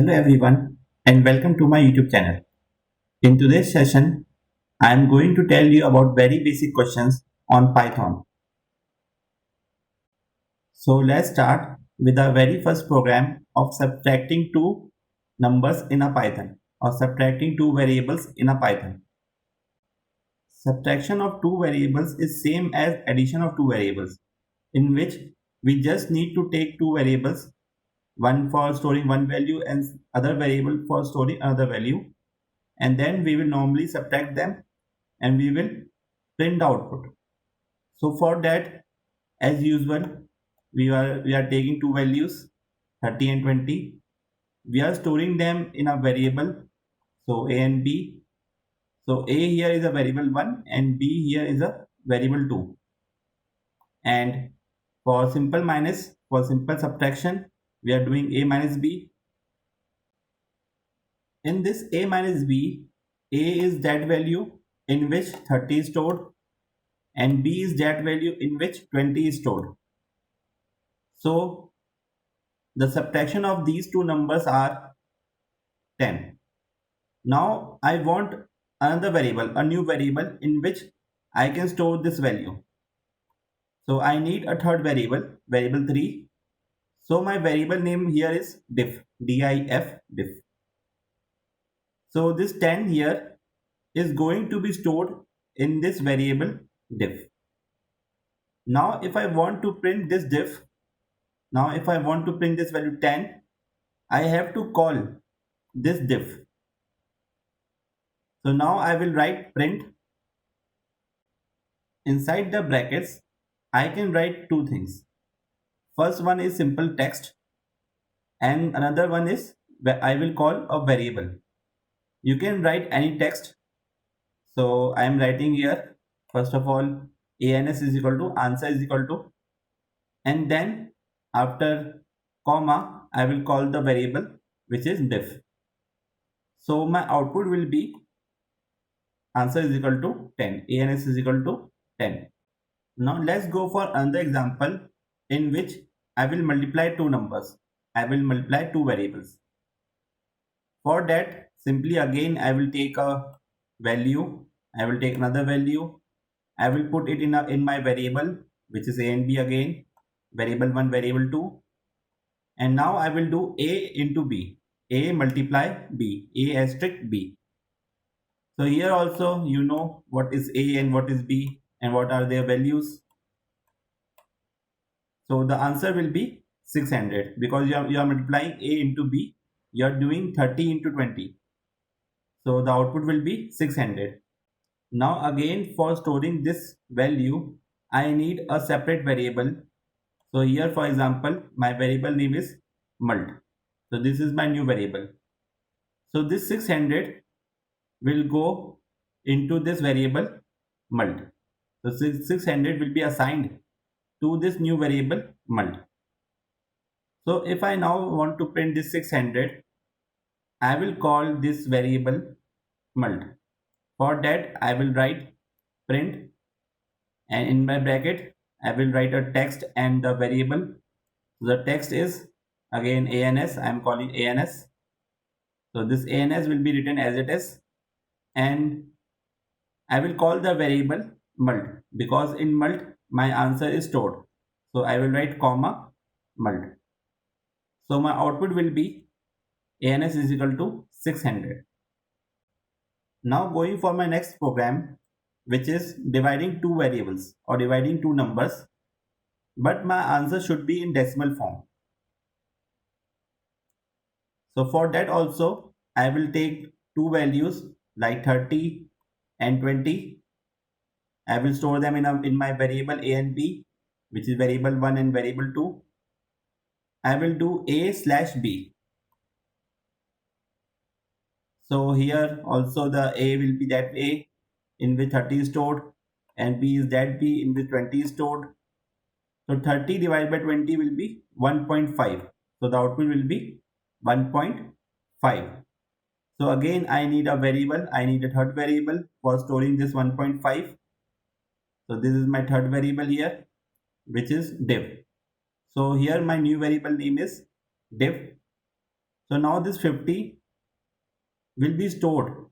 Hello everyone and welcome to my YouTube channel. In today's session, I am going to tell you about very basic questions on Python. So let's start with the very first program of subtracting two numbers in a Python or subtracting two variables in a Python. Subtraction of two variables is same as addition of two variables, in which we just need to take two variables, one for storing one value and other variable for storing another value, and then we will normally subtract them and we will print the output. So for that, as usual, we are taking two values 30 and 20. We are storing them in a variable, so a and b. So a here is a variable 1 and b here is a variable 2. And for simple subtraction, we are doing a minus b. In this a minus b, a is that value in which 30 is stored and b is that value in which 20 is stored. So the subtraction of these two numbers are 10. Now I want another variable, a new variable in which I can store this value. So I need a third variable, variable 3. So my variable name here is diff, D-I-F, diff. So this 10 here is going to be stored in this variable diff. Now if I want to print this diff, if I want to print this value 10, I have to call this diff. So now I will write print. Inside the brackets, I can write two things. First one is simple text and another one is I will call a variable. You can write any text. So I am writing here, first of all, ans is equal to answer is equal to, and then after comma, I will call the variable which is diff. So my output will be answer is equal to 10, ans is equal to 10. Now let's go for another example in which I will multiply two numbers. I will multiply two variables. For that, simply again I will take a value, I will take another value, I will put it in my variable which is a and b again, variable 1, variable 2, and now I will do a into b, a multiply b, a asterisk b. So here also you know what is a and what is b and what are their values. So the answer will be 600 because you are multiplying a into b. You are doing 30 into 20. So the output will be 600. Now again for storing this value, I need a separate variable. So here for example, my variable name is mult. So this is my new variable. So this 600 will go into this variable mult. So 600 will be assigned to this new variable mult. So if I now want to print this 600, I will call this variable mult. For that I will write print, and in my bracket I will write a text and the variable. The text is again ans, I am calling ans. So this ans will be written as it is, and I will call the variable mult because in mult my answer is stored. So I will write comma mult. So my output will be ans is equal to 600. Now going for my next program, which is dividing two variables or dividing two numbers, but my answer should be in decimal form. So for that also I will take two values like 30 and 20. I will store them in my variable a and b, which is variable 1 and variable 2. I will do a slash b. So here also the a will be that a in which 30 is stored and b is that b in which 20 is stored. So 30 divided by 20 will be 1.5. So the output will be 1.5. So again I need a variable, I need a third variable for storing this 1.5. So this is my third variable here, which is diff. So here my new variable name is diff. So now this 50 will be stored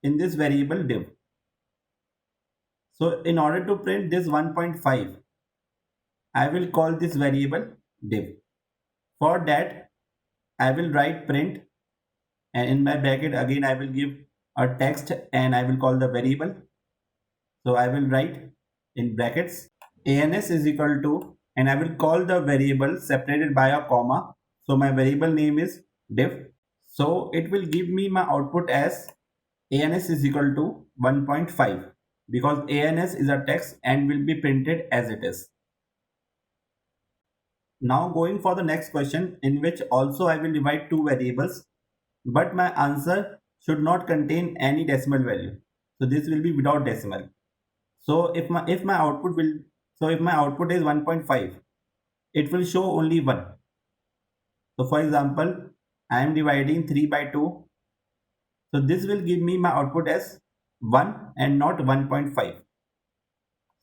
in this variable div. So in order to print this 1.5, I will call this variable div. For that, I will write print, and in my bracket again I will give a text and I will call the variable. So I will write in brackets ans is equal to, and I will call the variable separated by a comma. So my variable name is div. So it will give me my output as ans is equal to 1.5 because ans is a text and will be printed as it is. Now going for the next question, in which also I will divide two variables, but my answer should not contain any decimal value. So this will be without decimal. So if my output is 1.5, it will show only 1. So for example, I am dividing 3 by 2. So this will give me my output as 1 and not 1.5.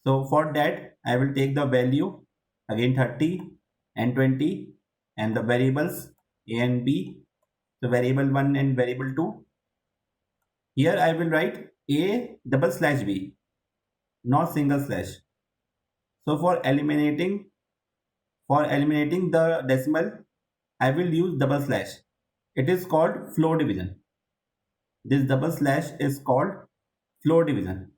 So for that, I will take the value again 30 and 20 and the variables a and b. So variable 1 and variable 2. Here I will write a double slash b, not single slash. So for eliminating the decimal, I will use double slash. It is called floor division. This double slash is called floor division.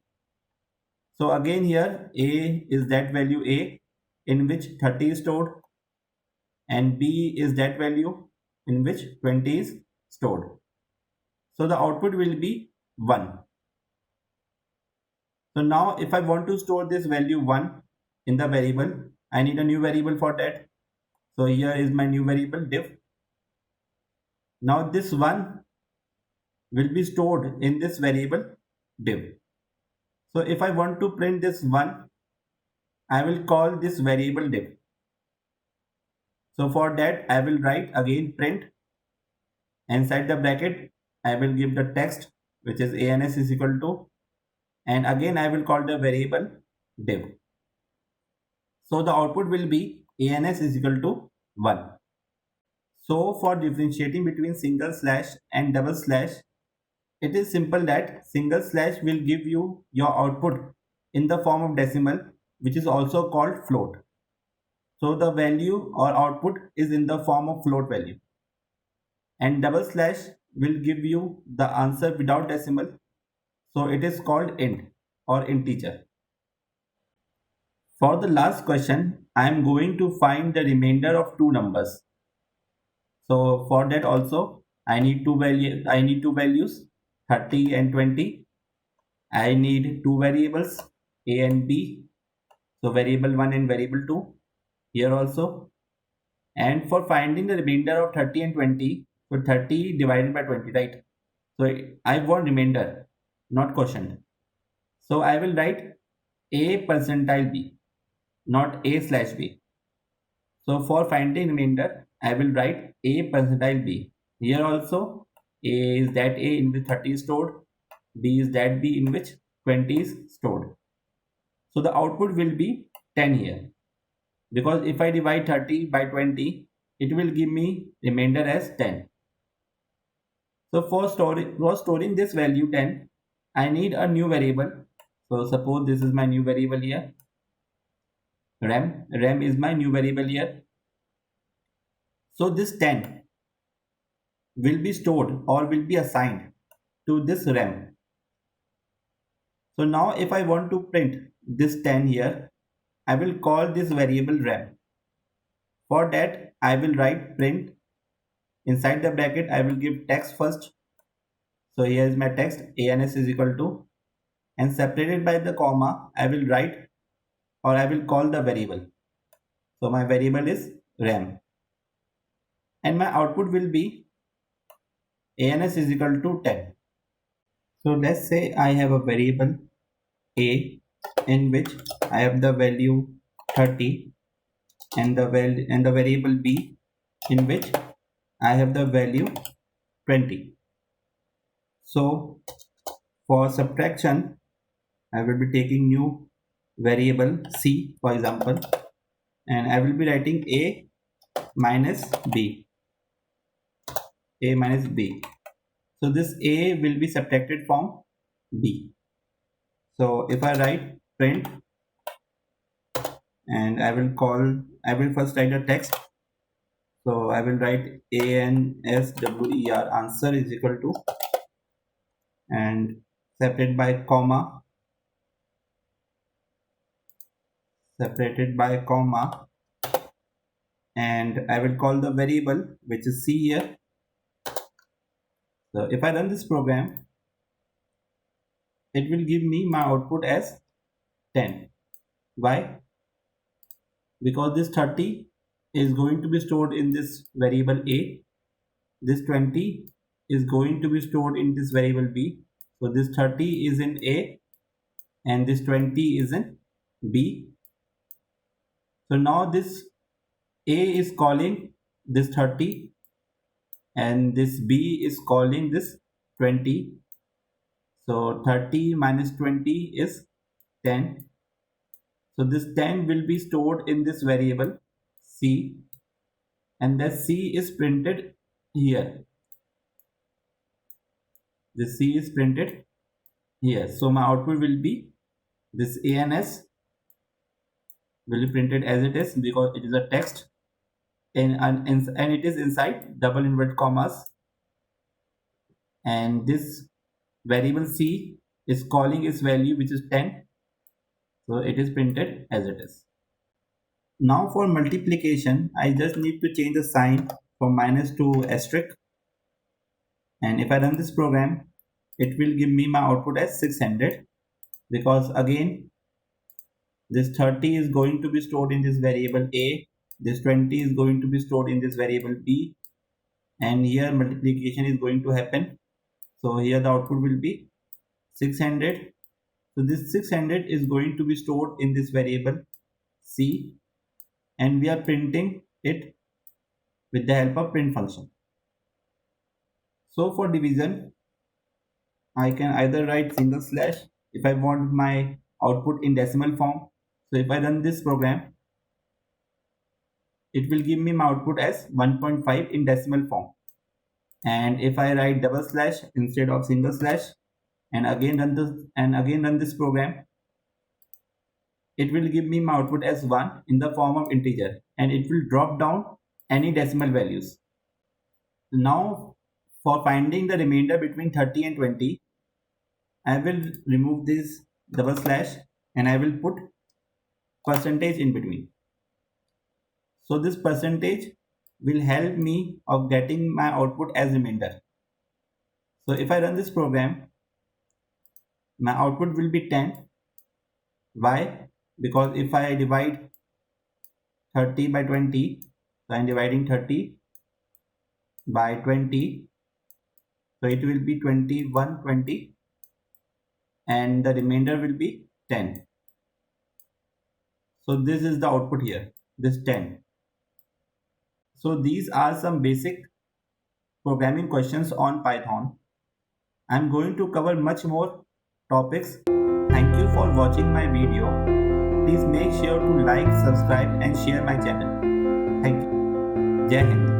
So again here a is that value a in which 30 is stored, and b is that value in which 20 is stored. So the output will be 1. So now if I want to store this value 1 in the variable, I need a new variable for that. So here is my new variable div. Now this 1 will be stored in this variable div. So if I want to print this 1, I will call this variable div. So for that I will write again print. Inside the bracket I will give the text which is ans is equal to, and again I will call the variable div. So the output will be ans is equal to 1. So for differentiating between single slash and double slash, it is simple that single slash will give you your output in the form of decimal, which is also called float. So the value or output is in the form of float value. And double slash will give you the answer without decimal. So it is called int or integer. For the last question, I am going to find the remainder of two numbers. So for that also I need two values 30 and 20. I need two variables a and b. So variable 1 and variable 2 here also. And for finding the remainder of 30 and 20, so 30 divided by 20, right? So I want remainder, not quotient. So I will write a percentile b, not a slash b. So for finding remainder, I will write a percentile b. Here also a is that a in which 30 is stored, b is that b in which 20 is stored. So the output will be 10 here, because if I divide 30 by 20, it will give me remainder as 10. So for storing this value 10, I need a new variable. So suppose this is my new variable here, rem is my new variable here. So this 10 will be stored or will be assigned to this rem. So now if I want to print this 10 here, I will call this variable rem. For that I will write print. Inside the bracket I will give text first. So here is my text ans is equal to, and separated by the comma I will write or I will call the variable. So my variable is rem, and my output will be ans is equal to 10. So let's say I have a variable a in which I have the value 30 and the variable b in which I have the value 20. So for subtraction I will be taking new variable c, for example, and I will be writing a minus b. A minus B. So this A will be subtracted from B. So if I write print, and I will first write a text. So I will write ANSWER, answer is equal to, and separated by comma, and I will call the variable which is C here. So if I run this program, it will give me my output as 10. Why? Because this 30 is going to be stored in this variable A, this 20 is going to be stored in this variable B. So this 30 is in A and this 20 is in B. So now this A is calling this 30 and this B is calling this 20. So 30 minus 20 is 10. So this 10 will be stored in this variable C, and that C is printed here. This C is printed here. So my output will be this ANS will be printed as it is because it is a text, and it is inside double inverted commas, and this variable C is calling its value which is 10. So it is printed as it is. Now for multiplication, I just need to change the sign from minus to asterisk, and if I run this program, it will give me my output as 600, because again this 30 is going to be stored in this variable A, this 20 is going to be stored in this variable B, and here multiplication is going to happen. So here the output will be 600. So this 600 is going to be stored in this variable C, and we are printing it with the help of print function. So for division, I can either write single slash if I want my output in decimal form. So if I run this program, it will give me my output as 1.5 in decimal form. And if I write double slash instead of single slash and again run this program, it will give me my output as 1 in the form of integer, and it will drop down any decimal values. Now for finding the remainder between 30 and 20, I will remove this double slash and I will put percentage in between. So this percentage will help me of getting my output as remainder. So if I run this program, my output will be 10. Why? Because if I divide 30 by 20, so I am dividing 30 by 20, so it will be 2120, and the remainder will be 10. So this is the output here, this 10. So these are some basic programming questions on Python. I am going to cover much more topics. Thank you for watching my video. Please make sure to like, subscribe and share my channel. Thank you. Jai Hind.